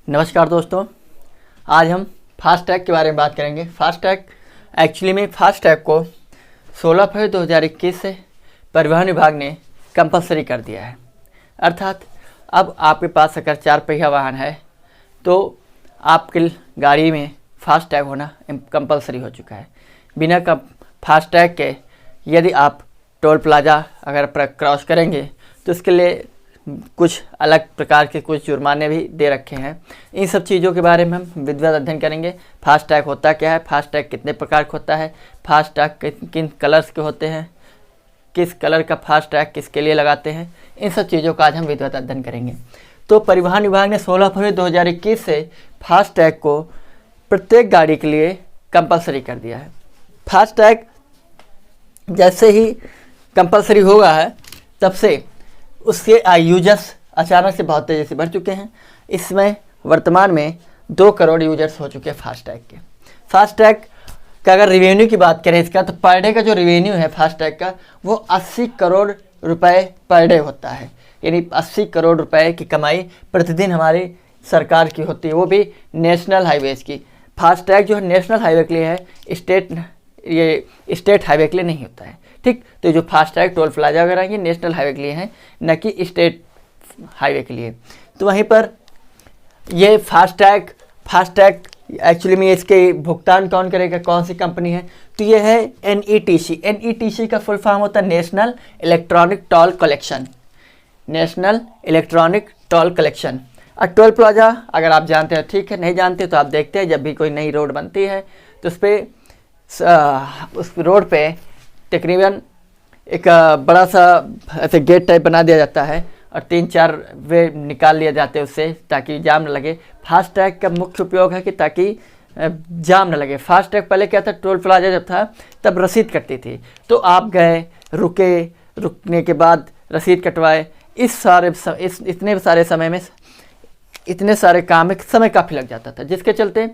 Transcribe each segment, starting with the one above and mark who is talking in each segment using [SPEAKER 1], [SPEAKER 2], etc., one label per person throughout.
[SPEAKER 1] नमस्कार दोस्तों, आज हम फास्टैग के बारे में बात करेंगे। फास्टैग एक्चुअली में फास्टैग को 16 फरवरी 2021 से परिवहन विभाग ने कंपलसरी कर दिया है। अर्थात अब आपके पास अगर 4 पहिया वाहन है तो आपकी गाड़ी में फास्टैग होना कंपलसरी हो चुका है। बिना फास्टैग के यदि आप टोल प्लाजा अगर क्रॉस करेंगे तो इसके लिए कुछ अलग प्रकार के कुछ जुर्माने भी दे रखे हैं। इन सब चीज़ों के बारे में हम विधिवत अध्ययन करेंगे। फास्टैग होता क्या है, फास्टैग कितने प्रकार का होता है, फास्टैग किन कलर्स के होते हैं, किस कलर का फास्टैग किसके लिए लगाते हैं, इन सब चीज़ों का आज हम विधिवत अध्ययन करेंगे। तो परिवहन विभाग ने 16 फरवरी 2021 से फास्टैग को प्रत्येक गाड़ी के लिए कंपलसरी कर दिया है। फास्टैग जैसे ही कंपलसरी होगा है तब से उसके यूजर्स अचानक से बहुत तेज़ी से बढ़ चुके हैं। इसमें वर्तमान में 2 करोड़ यूजर्स हो चुके हैं फास्टैग के। फास्टैग का अगर रिवेन्यू की बात करें इसका, तो पर डे का जो रिवेन्यू है फास्टैग का वो 80 करोड़ रुपए पर डे होता है। यानी 80 करोड़ रुपए की कमाई प्रतिदिन हमारी सरकार की होती है, वो भी नेशनल हाईवेज़ की। फास्टैग जो है नेशनल हाईवे के लिए है, स्टेट हाईवे के लिए नहीं होता है। ठीक, तो जो फास्टैग टोल प्लाजा वगैरह ये नेशनल हाईवे के लिए हैं, न कि स्टेट हाईवे के लिए। तो वहीं पर ये फास्टैग एक्चुअली में इसके भुगतान कौन करेगा, कौन सी कंपनी है, तो ये है NETC। NETC का फुल फॉर्म होता है national electronic toll collection. National electronic toll collection. और टोल प्लाजा अगर आप जानते हैं ठीक है, नहीं जानते तो आप देखते हैं जब भी कोई नई रोड बनती है तो उस रोड पे तकरीबन एक बड़ा सा ऐसे गेट टाइप बना दिया जाता है और 3-4 वे निकाल लिए जाते हैं उससे, ताकि जाम न लगे। फास्टैग का मुख्य उपयोग है कि ताकि जाम न लगे। फास्टैग पहले क्या था, टोल प्लाजा जब था तब रसीद कटती थी, तो आप गए, रुकने के बाद रसीद कटवाए। इतने सारे समय में इतने सारे काम में समय काफ़ी लग जाता था, जिसके चलते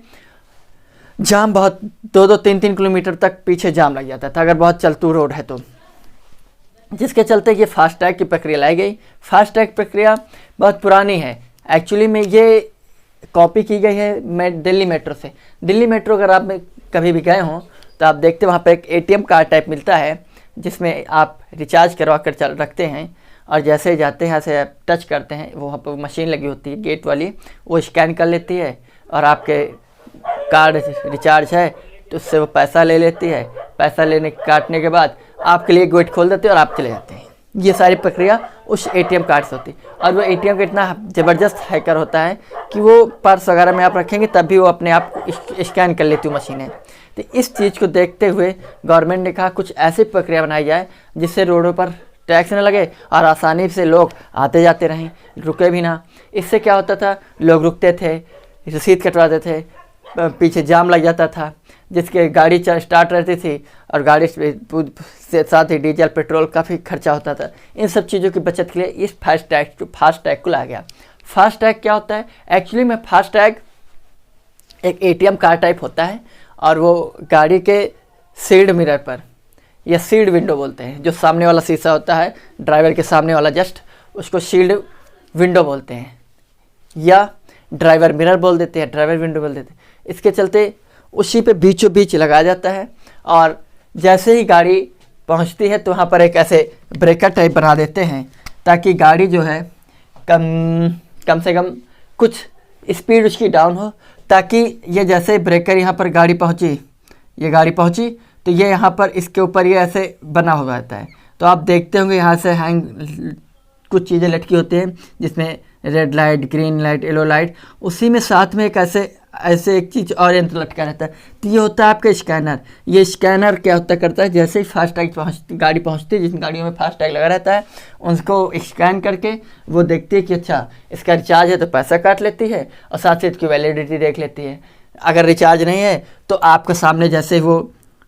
[SPEAKER 1] जाम बहुत 2-2, 3-3 किलोमीटर तक पीछे जाम लग जाता था अगर बहुत चलतू रोड है तो, जिसके चलते ये फास्टैग की प्रक्रिया लाई गई। फास्टैग प्रक्रिया बहुत पुरानी है। एक्चुअली में ये कॉपी की गई है दिल्ली मेट्रो से। दिल्ली मेट्रो अगर आप कभी भी गए हों तो आप देखते वहाँ पर एक ATM कार्ड टाइप मिलता है जिसमें आप रिचार्ज करवा कर रखते हैं, और जैसे ही जाते हैं यहाँ से टच करते हैं, वहाँ पर मशीन लगी होती है गेट वाली, वो स्कैन कर लेती है और आपके कार्ड रिचार्ज है तो उससे वो पैसा ले लेती है। पैसा काटने के बाद आपके लिए गेट खोल देते हैं और आप चले जाते हैं। ये सारी प्रक्रिया उस ATM कार्ड से होती है। और वो ATM का इतना ज़बरदस्त हैकर होता है कि वो पर्स वगैरह में आप रखेंगे तब भी वो अपने आप स्कैन कर लेती है मशीनें। तो इस चीज़ को देखते हुए गवर्नमेंट ने कहा कुछ ऐसी प्रक्रिया बनाई जाए जिससे रोडों पर टैक्स न लगे और आसानी से लोग आते जाते रहें, रुके भी ना। इससे क्या होता था, लोग रुकते थे, रसीद कटवाते थे, पीछे जाम लग जाता था, जिसके गाड़ी स्टार्ट रहती थी और गाड़ी से साथ ही डीजल पेट्रोल काफ़ी खर्चा होता था। इन सब चीज़ों की बचत के लिए इस फास्टैग को लाया गया। फास्टैग क्या होता है, एक्चुअली में फास्टैग एक ATM कार्ड टाइप होता है और वो गाड़ी के साइड मिरर पर या सीड विंडो बोलते हैं, जो सामने वाला शीशा होता है ड्राइवर के सामने वाला जस्ट, उसको शील्ड विंडो बोलते हैं या ड्राइवर मिरर बोल देते हैं, ड्राइवर विंडो बोल देते हैं। इसके चलते उसी पे बीचों बीच लगाया जाता है और जैसे ही गाड़ी पहुंचती है तो वहाँ पर एक ऐसे ब्रेकर टाइप बना देते हैं ताकि गाड़ी जो है कम से कम कुछ स्पीड उसकी डाउन हो, ताकि ये जैसे ब्रेकर यहाँ पर गाड़ी पहुँची तो ये यहाँ पर इसके ऊपर ये ऐसे बना हुआ रहता है। तो आप देखते होंगे यहाँ से कुछ चीज़ें लटकी होती हैं जिसमें red light, green light, yellow light, उसी में साथ में एक ऐसे एक चीज़ और यंत्र लटका रहता है। तो ये होता है आपका स्कैनर। ये स्कैनर क्या करता है, जैसे ही गाड़ी पहुँचती है, जिन गाड़ियों में फास्टैग लगा रहता है, उनको स्कैन करके वो देखती है कि अच्छा इसका रिचार्ज है तो पैसा काट लेती है और साथ ही इसकी वैलिडिटी देख लेती है। अगर रिचार्ज नहीं है तो आपके सामने जैसे वो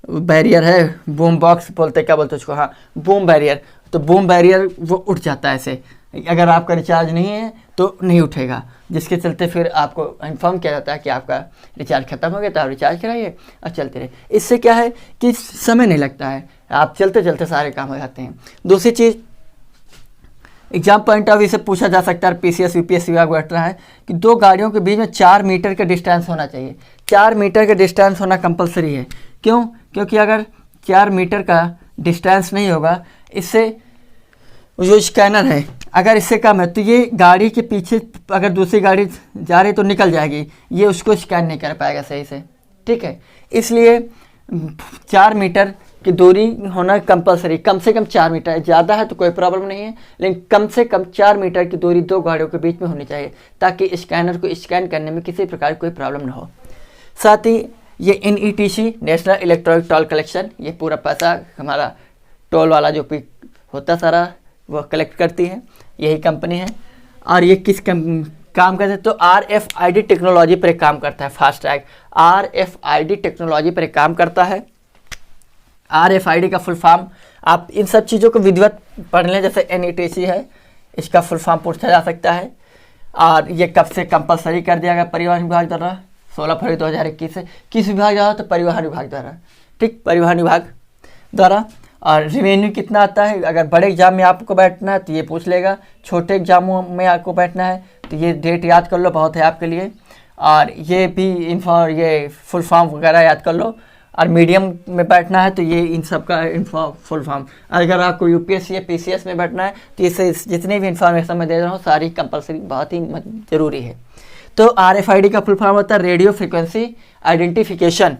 [SPEAKER 1] बैरियर है, बूम बॉक्स बोलते क्या बोलते उसको, हाँ बूम बैरियर, तो बूम बैरियर वो उठ जाता है ऐसे। अगर आपका रिचार्ज नहीं है तो नहीं उठेगा, जिसके चलते फिर आपको इन्फॉर्म किया जाता है कि आपका रिचार्ज ख़त्म हो गया तो आप रिचार्ज कराइए और चलते रहे। इससे क्या है कि समय नहीं लगता है, आप चलते चलते सारे काम हो जाते हैं। दूसरी चीज़ एग्जाम पॉइंट ऑफ व्यू से पूछा जा सकता है, पीसीएस यूपीएससी विभाग बैठ रहा है कि दो गाड़ियों के बीच में 4 मीटर का डिस्टेंस होना चाहिए। 4 मीटर का डिस्टेंस होना कंपलसरी है। क्यों? क्योंकि अगर 4 मीटर का डिस्टेंस नहीं होगा, इससे जो स्कैनर है अगर इससे कम है तो ये गाड़ी के पीछे अगर दूसरी गाड़ी जा रही तो निकल जाएगी, ये उसको स्कैन नहीं कर पाएगा सही से। ठीक है, इसलिए 4 मीटर की दूरी होना कंपलसरी, कम से कम 4 मीटर है। ज़्यादा है तो कोई प्रॉब्लम नहीं है, लेकिन कम से कम 4 मीटर की दूरी दो गाड़ियों के बीच में होनी चाहिए ताकि स्कैनर को स्कैन करने में किसी प्रकार कोई प्रॉब्लम ना हो। साथ ही ये NETC national electronic toll collection, ये पूरा पैसा हमारा टोल वाला जो भी होता सारा वो कलेक्ट करती है, यही कंपनी है। और ये किस काम करते हैं तो RFID टेक्नोलॉजी पर काम करता है। फास्ट टैग RFID टेक्नोलॉजी पर काम करता है। RFID का फुल फॉर्म आप इन सब चीज़ों को विधिवत पढ़ लें, जैसे NETC है, इसका फुल फॉर्म पूछा जा सकता है। और ये कब से कंपलसरी कर दिया गया परिवहन विभाग द्वारा? 16 फरवरी 2021 से। किस विभाग द्वारा? तो परिवहन विभाग द्वारा। ठीक, परिवहन विभाग द्वारा। और रिवेन्यू कितना आता है? अगर बड़े एग्जाम में आपको बैठना है तो ये पूछ लेगा, छोटे एग्जामों में आपको बैठना है तो ये डेट याद कर लो, बहुत है आपके लिए। और ये भी ये फुल फॉर्म वगैरह याद कर लो। और मीडियम में बैठना है तो ये इन सब का फुल फॉर्म। अगर आपको यूपीएससी या पीसीएस में बैठना है तो इसे जितनी भी इंफॉर्मेशन मैं दे रहा हूँ सारी कंपलसरी, बहुत ही ज़रूरी है। तो RFID का फुल फॉर्म होता है radio frequency identification.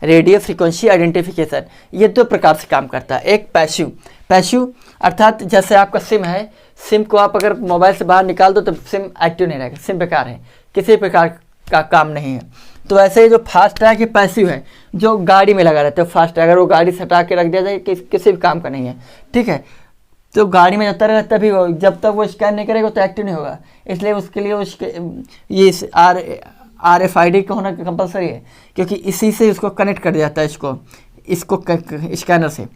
[SPEAKER 1] Radio frequency identification ये दो प्रकार से काम करता है। एक पैसिव अर्थात जैसे आपका सिम है, सिम को आप अगर मोबाइल से बाहर निकाल दो तो सिम एक्टिव नहीं रहेगा, सिम बेकार है, किसी प्रकार का काम नहीं है। तो ऐसे ही जो फास्ट टैग ये पैसिव है, जो गाड़ी में लगा रहता है। फास्ट टैग अगर वो गाड़ी से हटा के रख दिया जाए किसी भी काम का नहीं है। ठीक है, तो गाड़ी में जब तक तभी जब तक वो स्कैन नहीं करेगा तो एक्टिव नहीं होगा, इसलिए उसके लिए उसके ये RFID का होना कंपलसरी है, क्योंकि इसी से उसको कनेक्ट कर दिया जाता है इसको स्कैनर से।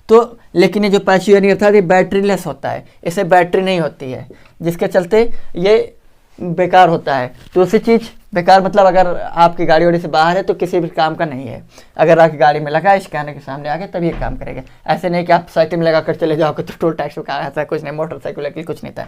[SPEAKER 1] तो लेकिन ये जो पैसिव यानी अर्थात ये बैटरी लेस होता है, इससे बैटरी नहीं होती है, जिसके चलते ये बेकार होता है। दूसरी चीज़ बेकार मतलब अगर आपकी गाड़ी वाड़ी से बाहर है तो किसी भी काम का नहीं है। अगर आपकी गाड़ी में लगा स्कैनर के सामने आके तभी ये काम करेगा। ऐसे नहीं कि आप साइकिल में लगा कर चले जाओगे तो टोल टैक्स का ऐसा कुछ नहीं, मोटरसाइकिल के कुछ नहीं था।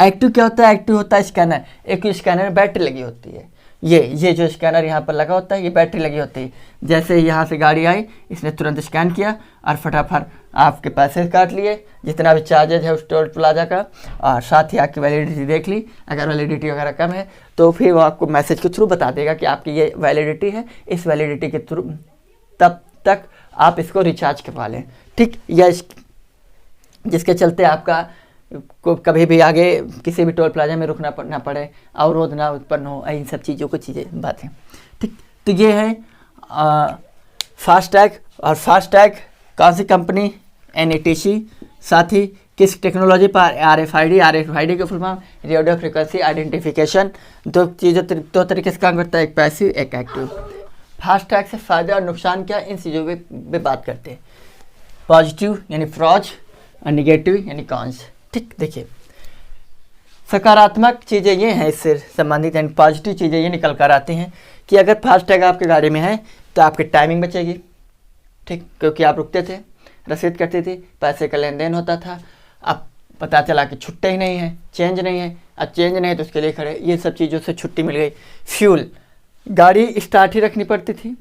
[SPEAKER 1] एक्टिव क्या होता है? एक्टिव होता है स्कैनर, एक स्कैनर में बैटरी लगी होती है। ये जो स्कैनर यहाँ पर लगा होता है ये बैटरी लगी होती है। जैसे यहाँ से गाड़ी आई, इसने तुरंत स्कैन किया और फटाफट आपके पैसे काट लिए, जितना भी चार्जेज है उस टोल प्लाजा का, और साथ ही आपकी वैलिडिटी देख ली। अगर वैलिडिटी वगैरह कम है तो फिर वो आपको मैसेज के थ्रू बता देगा कि आपकी ये वैलिडिटी है, इस वैलिडिटी के थ्रू तब तक आप इसको रिचार्ज करवा लें। ठीक, या जिसके चलते आपका को कभी भी आगे किसी भी टोल प्लाजा में रुकना ना पड़े, अवरोध ना उत्पन्न हो, इन सब चीज़ों को बातें। ठीक, तो ये है फास्ट टैग। और फास्ट टैग कौन सी कंपनी? NETC। साथ ही किस टेक्नोलॉजी पर? RFID के full form radio frequency identification. दो तरीके से काम करता है, एक पैसिव एक एक्टिव। फास्ट टैग से फ़ायदे और नुकसान क्या, इन चीज़ों पे बात करते हैं। पॉजिटिव यानी फ्रॉज और निगेटिव यानी कॉन्स। ठीक, देखिए सकारात्मक चीज़ें ये हैं इससे संबंधित, यानी पॉजिटिव चीज़ें ये निकल कर आती हैं कि अगर फास्ट टैग आपकी गाड़ी में है तो आपकी टाइमिंग बचेगी। ठीक, क्योंकि आप रुकते थे, रसीद कटती थी, पैसे का लेन देन होता था। अब पता चला कि छुट्टे ही नहीं है, चेंज नहीं है, अब चेंज नहीं है तो उसके लिए खड़े, ये सब चीज़ों से छुट्टी मिल गई। फ्यूल, गाड़ी स्टार्ट ही रखनी पड़ती थी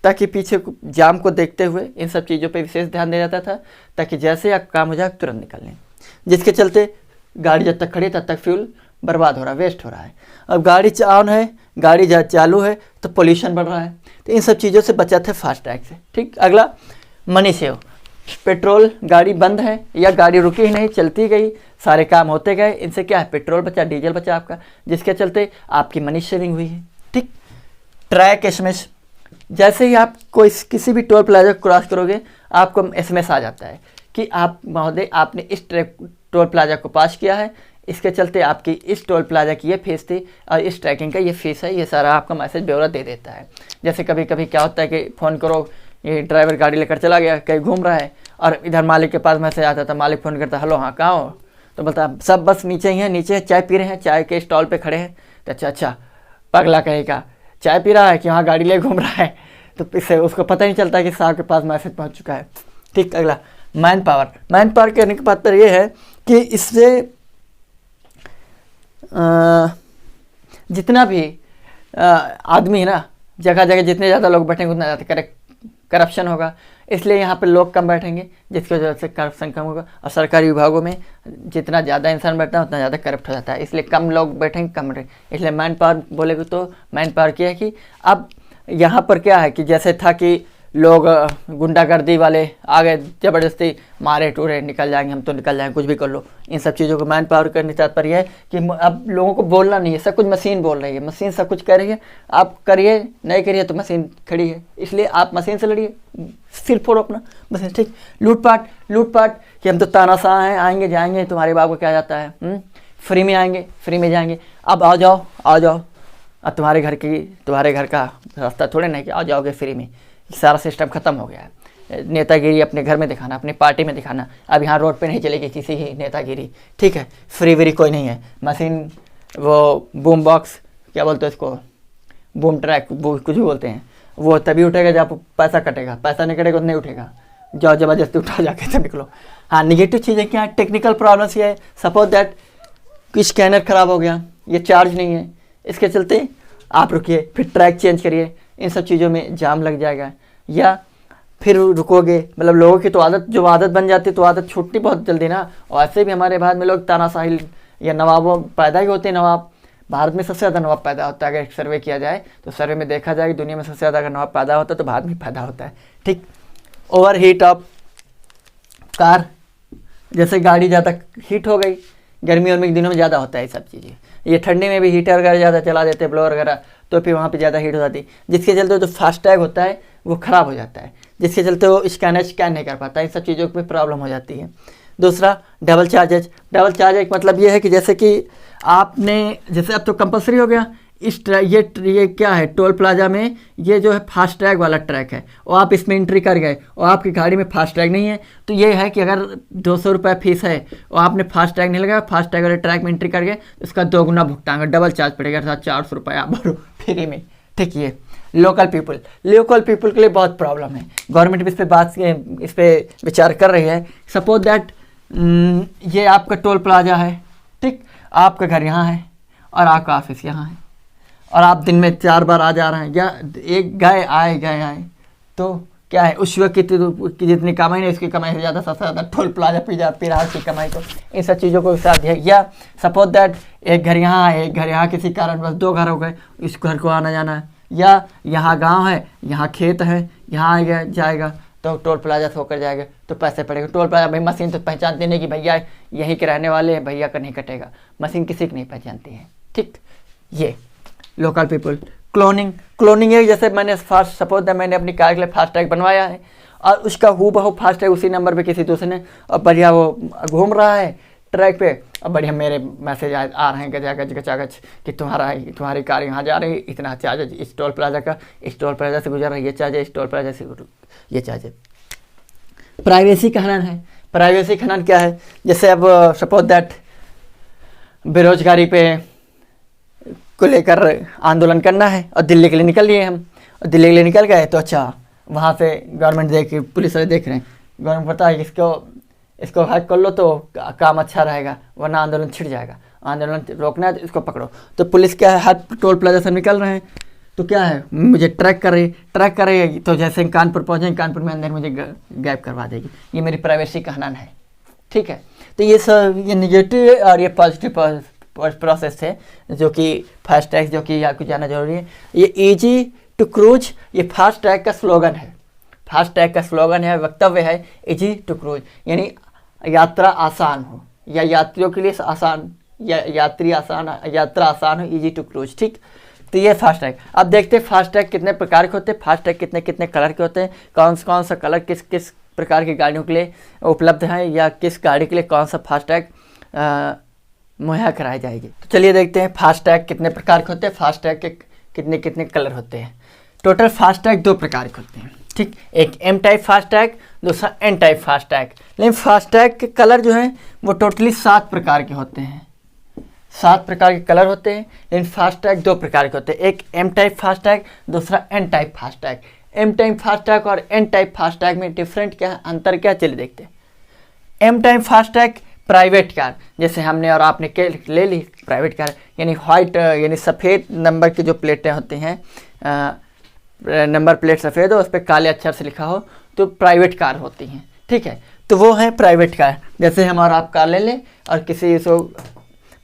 [SPEAKER 1] ताकि पीछे जाम को देखते हुए इन सब चीज़ों पे विशेष ध्यान दिया जाता था, ताकि जैसे आप काम हो जाए तुरंत निकल लें, जिसके चलते गाड़ी जब तक खड़ी तब तक फ्यूल बर्बाद हो रहा है, वेस्ट हो रहा है। अब गाड़ी ऑन है, गाड़ी चालू है तो पोल्यूशन बढ़ रहा है। तो इन सब चीज़ों से बचा था फास्ट टैग से। ठीक, अगला मनी सेव। पेट्रोल, गाड़ी बंद है या गाड़ी रुकी ही नहीं, चलती गई, सारे काम होते गए, इनसे क्या है? पेट्रोल बचा, डीजल बचा आपका, जिसके चलते आपकी मनी सेविंग हुई है। ठीक, ट्रैक SMS, जैसे ही आप कोई किसी भी टोल प्लाजा क्रॉस करोगे आपको SMS आ जाता है कि आप महोदय आपने इस टोल प्लाजा को पास किया है, इसके चलते आपकी इस टोल प्लाजा की ये फीस थी और इस ट्रैकिंग का ये फीस है, ये सारा आपका मैसेज ब्यौरा दे देता है। जैसे कभी कभी क्या होता है कि फ़ोन करो, ये ड्राइवर गाड़ी लेकर चला गया, कहीं घूम रहा है और इधर मालिक के पास मैसेज आता था, मालिक फ़ोन करता, हेलो हाँ कहाँ हो? तो बोलता सब बस नीचे ही हैं, नीचे चाय पी रहे हैं, चाय के स्टॉल पे खड़े हैं। तो अच्छा पगला कहेगा चाय पी रहा है कि वहाँ गाड़ी ले घूम रहा है, तो इससे उसको पता नहीं चलता कि साहब के पास मैसेज पहुँच चुका है। ठीक, अगला मैन पावर। मैन पावर कहने का तात्पर्य ये है कि इससे जितना भी आदमी है ना, जगह जगह जितने ज़्यादा लोग बैठेंगे उतना ज़्यादा करप्शन होगा, इसलिए यहाँ पे लोग कम बैठेंगे, जिसकी वजह से करप्शन कम होगा। और सरकारी विभागों में जितना ज़्यादा इंसान बैठता है उतना ज़्यादा करप्ट हो जाता है, इसलिए कम लोग बैठेंगे कम रहे। इसलिए मैन पावर बोलेगे तो मैन पावर क्या है कि अब यहाँ पर क्या है कि जैसे था कि लोग गुंडागर्दी वाले आ गए, ज़बरदस्ती मारे टूरे, निकल जाएंगे हम तो निकल जाएंगे, कुछ भी कर लो, इन सब चीज़ों को मैन पावर करने तात्पर्य है कि अब लोगों को बोलना नहीं है, सब कुछ मशीन बोल रही है, मशीन सब कुछ कर रही है, आप करिए नहीं करिए तो मशीन खड़ी है, इसलिए आप मशीन से लड़िए, सिर फोड़ो अपना मशीन। ठीक, लूटपाट कि हम तो तानाशाह हैं, आएंगे जाएंगे, तुम्हारे बाप को क्या जाता है, फ्री में आएंगे फ्री में जाएंगे, अब आ जाओ अब तुम्हारे घर का रास्ता थोड़े नहीं कि आ जाओगे फ्री में, सारा सिस्टम ख़त्म हो गया है। नेतागिरी अपने घर में दिखाना, अपनी पार्टी में दिखाना, अब यहाँ रोड पे नहीं चलेगी किसी ही नेतागिरी, ठीक है, फ्री व्री कोई नहीं है। मशीन वो बूम बॉक्स क्या बोलते हैं उसको, बूम ट्रैक, वो कुछ भी बोलते हैं, वो तभी उठेगा जब पैसा कटेगा, पैसा नहीं कटेगा तो नहीं उठेगा, जाओ ज़बरदस्ती उठा जाके तो निकलो। हाँ, निगेटिव चीज़ें क्या है, टेक्निकल प्रॉब्लम्स ये है, सपोज दैट कि स्कैनर ख़राब हो गया, ये चार्ज नहीं है, इसके चलते आप रुकिए, फिर ट्रैक चेंज करिए, इन सब चीज़ों में जाम लग जाएगा, या फिर रुकोगे, मतलब लोगों की तो आदत बन जाती है, तो आदत छूटती बहुत जल्दी ना। और ऐसे भी हमारे भारत में लोग तानाशाही या नवाबों पैदा ही होते हैं, नवाब भारत में सबसे ज़्यादा नवाब पैदा होता है। अगर एक सर्वे किया जाए तो सर्वे में देखा जाए कि दुनिया में सबसे ज़्यादा अगर नवाब पैदा होता है तो भारत में पैदा होता है। ठीक, ओवर हीट ऑफ कार, जैसे गाड़ी ज़्यादा हीट हो गई, गर्मियों में दिनों में ज़्यादा होता है ये सब चीज़ें, ये ठंडी में भी हीटर वगैरह ज़्यादा चला देते हैं, ब्लोअर वगैरह, तो फिर वहाँ पे ज़्यादा हीट हो जाती है, जिसके चलते जो फास्टैग होता है वो ख़राब हो जाता है, जिसके चलते वो स्कैन नहीं कर पाता, इन सब चीज़ों में प्रॉब्लम हो जाती है। दूसरा डबल चार्जेज मतलब ये है कि जैसे कि आपने जैसे अब तो कंपलसरी हो गया, ये क्या है, टोल प्लाजा में ये जो है फास्ट टैग वाला ट्रैक है, और आप इसमें एंट्री कर गए और आपकी गाड़ी में फास्ट टैग नहीं है, तो ये है कि अगर 200 रुपये फीस है और आपने फास्ट टैग नहीं लगाया, फास्ट टैग वाले ट्रैक में एंट्री कर गए तो इसका 2 गुना भुगतान, डबल चार्ज पड़ेगा, अर्थात 400 रुपये आप भरो फ्री में। ठीक, ये लोकल पीपल के लिए बहुत प्रॉब्लम है, गवर्नमेंट भी इस पर विचार कर रही है। सपोज दैट ये आपका टोल प्लाजा है, ठीक, आपका घर यहाँ है और आपका ऑफिस यहाँ है, और आप दिन में 4 बार आ जा रहे हैं, या एक गए आए, तो क्या है, उस वक्त की जितनी कमाई नहीं, उसकी कमाई से ज़्यादा, सबसे ज़्यादा टोल प्लाजा पी रहा उसकी कमाई को, इन सब चीज़ों को साथ है। या सपोज दैट एक घर यहाँ है, एक घर यहाँ, किसी कारण बस 2 घर हो गए, इस घर को आना जाना है, या यहाँ गांव है, यहाँ खेत है, यहाँ आ जाएगा तो टोल प्लाजा से होकर जाएगा तो पैसे पड़ेगा। टोल प्लाजा भाई मशीन तो पहचानती नहीं कि भैया यहीं के रहने वाले हैं, भैया का नहीं कटेगा, मशीन किसी की नहीं पहचानती है। ठीक, ये लोकल पीपल। क्लोनिंग है, जैसे मैंने सपोज दैट मैंने अपनी कार के लिए फास्ट टैग बनवाया है और उसका हूबहू फास्ट टैग उसी नंबर पे किसी दूसरे ने, और बढ़िया वो घूम रहा है ट्रैक पे, और बढ़िया मेरे मैसेज आ रहे हैं गच कि तुम्हारी कार यहाँ जा रही है, इतना चार्ज इस टोल प्लाजा का, इस टोल प्लाजा से गुजर रहा है, ये चार्ज इस टोल प्लाजा से ये चार्ज। प्राइवेसी का हनन है। प्राइवेसी का हनन क्या है, जैसे अब सपोज दैट बेरोजगारी पे को लेकर आंदोलन करना है और दिल्ली के लिए निकल लिए हम, और दिल्ली के लिए निकल गए तो अच्छा वहाँ से गवर्नमेंट पुलिस वाले देख रहे हैं, गवर्नमेंट पता है इसको हैक कर लो तो काम अच्छा रहेगा, वरना आंदोलन छिड़ जाएगा, आंदोलन रोकना है तो इसको पकड़ो। तो पुलिस क्या है, हर टोल प्लाजा से निकल रहे हैं, तो क्या है, मुझे ट्रैक कर रही है, तो जैसे कानपुर पहुँचेंगे, कानपुर में अंदर मुझे गैप करवा देगी। ये मेरी प्राइवेसी का हनन है। ठीक है, तो ये सब ये निगेटिव और ये पॉजिटिव प्रोसेस है जो कि फास्ट टैग, जो कि आपको जानना जरूरी है। ये इजी टू क्रूज, ये फास्ट टैग का स्लोगन है, फास्ट टैग का स्लोगन है, वक्तव्य है, इजी टू क्रूज, यानी यात्रा आसान हो, या यात्रियों के लिए आसान, या यात्रा आसान हो, इजी टू क्रूज। ठीक, तो ये फास्ट टैग। अब देखते हैं फास्ट टैग कितने प्रकार के होते हैं, फास्ट टैग कितने कितने कलर के होते हैं, कौन सा कलर किस किस प्रकार की गाड़ियों के लिए उपलब्ध है, या किस गाड़ी के लिए कौन सा फास्ट टैग मुहैया कराई जाएगी। तो चलिए देखते हैं फास्ट टैग कितने प्रकार के होते हैं, फास्ट टैग के कितने कितने कलर होते हैं। टोटल फास्ट टैग 2 प्रकार के होते हैं। ठीक, एक एम टाइप फास्ट टैग, दूसरा एन टाइप फास्ट टैग। लेकिन फास्ट टैग के कलर जो हैं वो टोटली 7 प्रकार के होते हैं, 7 प्रकार के कलर होते हैं। लेकिन फास्ट टैग 2 प्रकार के होते हैं, एक एम टाइप फास्ट टैग, दूसरा N type fast tag. M type fast tag और एन टाइप फास्ट टैग में डिफरेंट क्या है, अंतर क्या है, चलिए देखते हैं। M type fast tag private car, जैसे हमने और आपने ले ली प्राइवेट कार, यानी वाइट यानी सफ़ेद नंबर की जो प्लेटें होती हैं, नंबर प्लेट सफ़ेद हो, उस पर काले अक्षर से लिखा हो, तो प्राइवेट कार होती हैं। ठीक है, तो वो है प्राइवेट कार। जैसे हम और आप कार ले लें और किसी उसको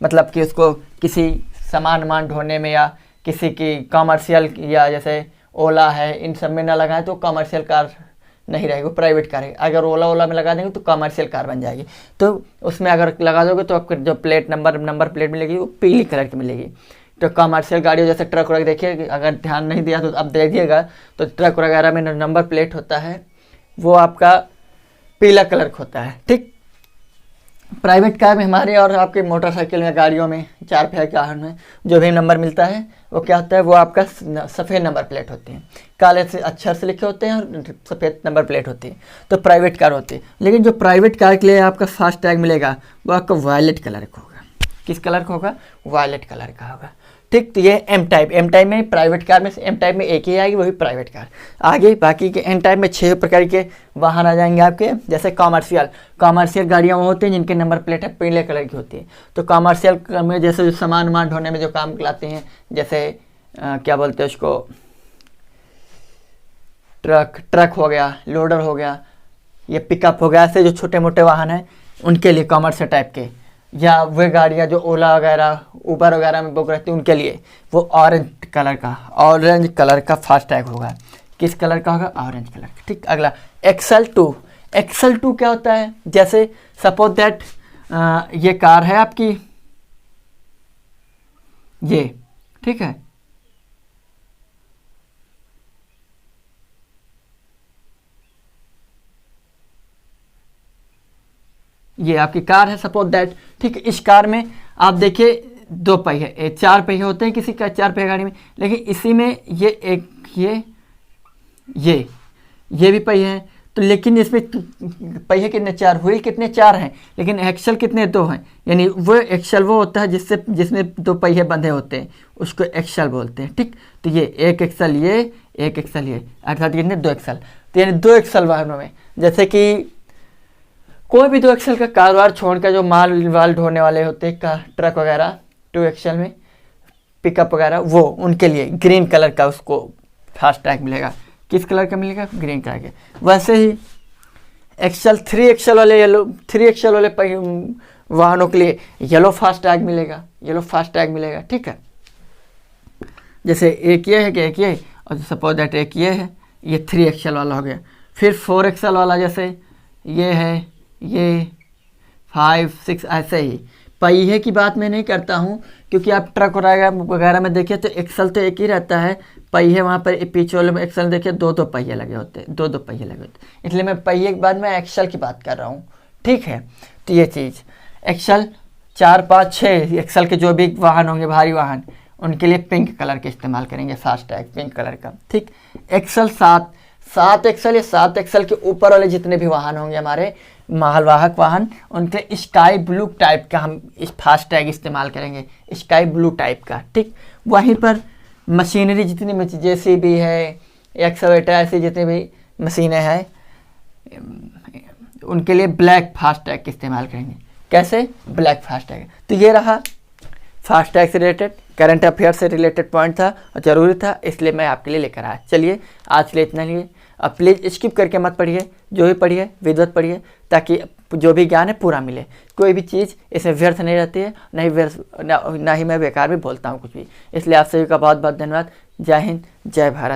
[SPEAKER 1] मतलब कि उसको किसी सामान ढोने में या किसी की कॉमर्शियल या जैसे ओला है इन सब में ना लगाएं तो कॉमर्शियल कार नहीं रहेगी, वो प्राइवेट कार है। अगर ओला में लगा देंगे तो कॉमर्शियल कार बन जाएगी। तो उसमें अगर लगा दोगे तो आपको जो प्लेट नंबर प्लेट मिलेगी वो पीली कलर की मिलेगी। तो कॉमर्शियल गाड़ियों जैसे ट्रक वगैरह देखिए, अगर ध्यान नहीं दिया तो अब देखिएगा, तो ट्रक वगैरह में नंबर प्लेट होता है वो आपका पीला कलर का होता है। ठीक, प्राइवेट कार में हमारे और आपके मोटरसाइकिल में, गाड़ियों में, 4 पहिया के वाहन में जो भी नंबर मिलता है वो क्या होता है, वो आपका सफ़ेद नंबर प्लेट होती है, काले से अक्षर से लिखे होते हैं और सफ़ेद नंबर प्लेट होती है, तो प्राइवेट कार होती है। लेकिन जो प्राइवेट कार के लिए आपका फास्टैग मिलेगा वो आपका वायलेट कलर का होगा। किस कलर का होगा? वायलेट कलर का होगा। ठीक, तो ये एम टाइप में प्राइवेट कार में एम टाइप में एक ही आएगी, वही प्राइवेट कार। आगे बाकी के एन टाइप में 6 प्रकार के वाहन आ जाएंगे आपके, जैसे कॉमर्शियल गाड़ियाँ वो होती हैं जिनके नंबर प्लेट है पीले कलर की होती है। तो कॉमर्शियल में जैसे जो सामान ढोने में जो काम लाते हैं, जैसे क्या बोलते हैं उसको, ट्रक हो गया, लोडर हो गया, ये पिकअप हो गया, ऐसे जो छोटे मोटे वाहन हैं उनके लिए कॉमर्शियल टाइप के, या वे गाड़ियाँ जो ओला वगैरह उबर वगैरह में बुक रहती है उनके लिए वो ऑरेंज कलर का फास्टैग होगा। किस कलर का होगा? ऑरेंज कलर का। ठीक, अगला एक्सल टू क्या होता है? जैसे सपोज दैट ये कार है आपकी, ये ठीक है, ये आपकी कार है सपोज दैट। ठीक, इस कार में आप देखिए 2 पहिए, 4 पहिए होते हैं किसी का 4 पहिए गाड़ी में, लेकिन इसी में ये एक ये भी पहिए हैं। तो लेकिन इसमें पहिए कितने? 4, व्हील कितने? 4 हैं, लेकिन एक्सल कितने? 2 हैं। यानी वो एक्सल वो होता है जिसमें 2 पहिए बंधे होते हैं, उसको एक्सल बोलते हैं। ठीक, तो ये एक एक्सल ये अर्थात कितने? 2 एक्सल। तो यानी 2 एक्सल वाहनों में, जैसे कि कोई भी 2 एक्सल का कारोबार छोड़कर जो माल ढोने वाले होते हैं का ट्रक वगैरह, 2 एक्सल में पिकअप वगैरह, वो उनके लिए ग्रीन कलर का उसको फास्टैग मिलेगा। किस कलर का मिलेगा? ग्रीन कलर के। वैसे ही 3 एक्सल वाले वाहनों के लिए येलो फास्टैग मिलेगा। ठीक है, जैसे एक ये है कि एक ये, और सपोज दैट एक ये है, ये 3 एक्सल वाला हो गया। फिर 4 एक्सल वाला, जैसे ये है, ये 5, 6, ऐसे ही। पहिए की बात मैं नहीं करता हूँ, क्योंकि आप ट्रक वगैरह में देखिए तो एक्सल तो एक ही रहता है, पहिए वहाँ पर पीछे वाले में एक्सल देखिए 2 पहिए लगे होते हैं, 2 पहिए लगे होते हैं, इसलिए मैं पहिए के बाद मैं एक्सल की बात कर रहा हूँ। ठीक है, तो ये चीज़ एक्सल 4, 5, 6 एक्सल के जो भी वाहन होंगे, भारी वाहन, उनके लिए पिंक कलर के इस्तेमाल करेंगे फास्टैग, पिंक कलर का। ठीक, एक्सल 7 एक्सल या 7 एक्सल के ऊपर वाले जितने भी वाहन होंगे हमारे मालवाहक वाहन, उनके स्काई ब्लू टाइप का हम इस फास्टैग इस्तेमाल करेंगे, स्काई ब्लू टाइप का। ठीक, वहीं पर मशीनरी जितनी JCB है, एक्सकवेटर, ऐसी जितनी भी मशीनें हैं, उनके लिए ब्लैक फास्टैग इस्तेमाल करेंगे। कैसे? Black FASTag. तो ये रहा फास्टैग से रिलेटेड, करंट अफेयर से रिलेटेड पॉइंट था और ज़रूरी था, इसलिए मैं आपके लिए लेकर आया। चलिए आज के लिए इतना ही। अब प्लीज़ स्किप करके मत पढ़िए, जो भी पढ़िए विधिवत पढ़िए, ताकि जो भी ज्ञान है पूरा मिले। कोई भी चीज़ इसमें व्यर्थ नहीं रहती है, ना ही मैं बेकार भी बोलता हूँ कुछ भी। इसलिए आप सभी का बहुत बहुत धन्यवाद। जय हिंद, जय भारत।